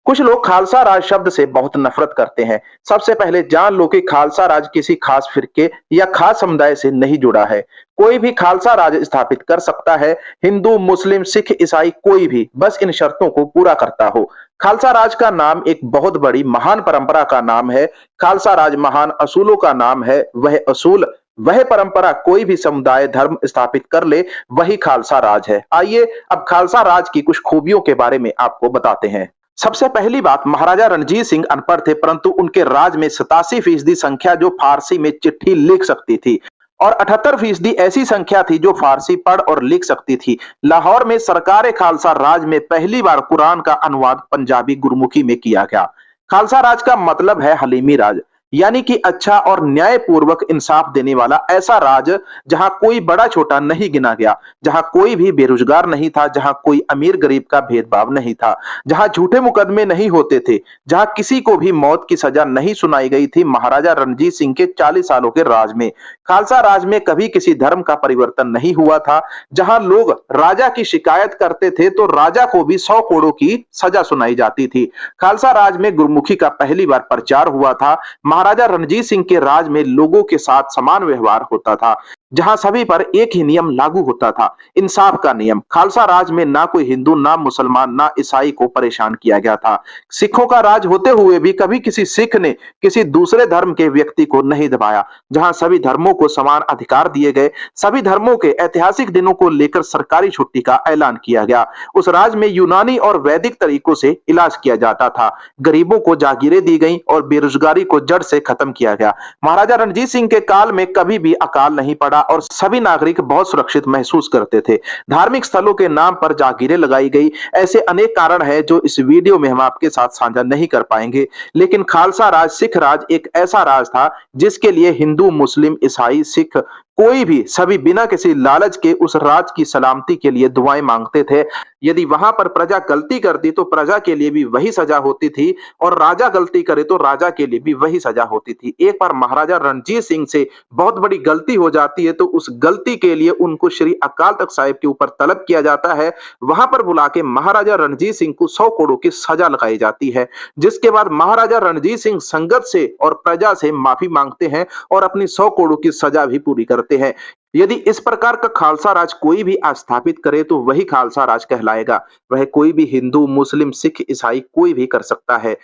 कुछ लोग खालसा राज शब्द से बहुत नफरत करते हैं। सबसे पहले जान लो कि खालसा राज किसी खास फिरके या खास समुदाय से नहीं जुड़ा है। कोई भी खालसा राज स्थापित कर सकता है। हिंदू, मुस्लिम, सिख, ईसाई कोई भी, बस इन शर्तों को पूरा करता हो। खालसा राज का नाम एक बहुत बड़ी महान परंपरा का नाम है। खालसा राज महान असूलों का नाम है। वह असूल, वह परंपरा कोई भी समुदाय धर्म स्थापित कर ले, वही खालसा राज है। आइए अब खालसा राज की कुछ खूबियों के बारे में आपको बताते हैं। सबसे पहली बात, महाराजा रणजीत सिंह अनपढ़ थे, परंतु उनके राज में 87% संख्या जो फारसी में चिट्ठी लिख सकती थी और 78% ऐसी संख्या थी जो फारसी पढ़ और लिख सकती थी। लाहौर में सरकार खालसा राज में पहली बार कुरान का अनुवाद पंजाबी गुरमुखी में किया गया। खालसा राज का मतलब है हलीमी राज, यानी कि अच्छा और न्यायपूर्वक इंसाफ देने वाला ऐसा राज जहां कोई बड़ा छोटा नहीं गिना गया, जहां कोई भी बेरोजगार नहीं था, जहां कोई अमीर गरीब का भेदभाव नहीं था, जहां झूठे मुकदमे नहीं होते थे, जहां किसी को भी मौत की सजा नहीं सुनाई गई थी। महाराजा रणजीत सिंह के 40 सालों के राज में, खालसा राज में कभी किसी धर्म का परिवर्तन नहीं हुआ था। जहां लोग राजा की शिकायत करते थे तो राजा को भी 100 कोड़ों की सजा सुनाई जाती थी। खालसा राज में गुरमुखी का पहली बार प्रचार हुआ था। महाराजा रणजीत सिंह के राज में लोगों के साथ समान व्यवहार होता था, जहां सभी पर एक ही नियम लागू होता था, इंसाफ का नियम। खालसा राज में ना कोई हिंदू, ना मुसलमान, ना ईसाई को परेशान किया गया था। सिखों का राज होते हुए भी कभी किसी सिख ने किसी दूसरे धर्म के व्यक्ति को नहीं दबाया। जहां सभी धर्मों को समान अधिकार दिए गए, सभी धर्मों के ऐतिहासिक दिनों को लेकर सरकारी छुट्टी का ऐलान किया गया। उस राज में यूनानी और वैदिक तरीकों से इलाज किया जाता था। गरीबों को जागीरें दी गई और बेरोजगारी को जड़ से खत्म किया गया। महाराजा रणजीत सिंह के काल में कभी भी अकाल नहीं पड़ा और सभी नागरिक बहुत सुरक्षित महसूस करते थे। धार्मिक स्थलों के नाम पर जागीरें लगाई गई। ऐसे अनेक कारण हैं जो इस वीडियो में हम आपके साथ साझा नहीं कर पाएंगे, लेकिन खालसा राज, सिख राज एक ऐसा राज था जिसके लिए हिंदू, मुस्लिम, ईसाई, सिख कोई भी, सभी बिना किसी लालच के उस राज की सलामती के लिए दुआएं मांगते थे। यदि वहां पर प्रजा गलती करती तो प्रजा के लिए भी वही सजा होती थी और राजा गलती करे तो राजा के लिए भी वही सजा होती थी। एक बार महाराजा रणजीत सिंह से बहुत बड़ी गलती हो जाती है तो उस गलती के लिए उनको श्री अकाल तख्त साहिब के ऊपर तलब किया जाता है। वहां पर बुला के महाराजा रणजीत सिंह को 100 करोड़ की सजा लगाई जाती है, जिसके बाद महाराजा रणजीत सिंह संगत से और प्रजा से माफी मांगते हैं और अपनी 100 करोड़ की सजा भी पूरी करते हैं। यदि इस प्रकार का खालसा राज कोई भी स्थापित करे तो वही खालसा राज कहलाएगा। वह कोई भी हिंदू, मुस्लिम, सिख, ईसाई कोई भी कर सकता है।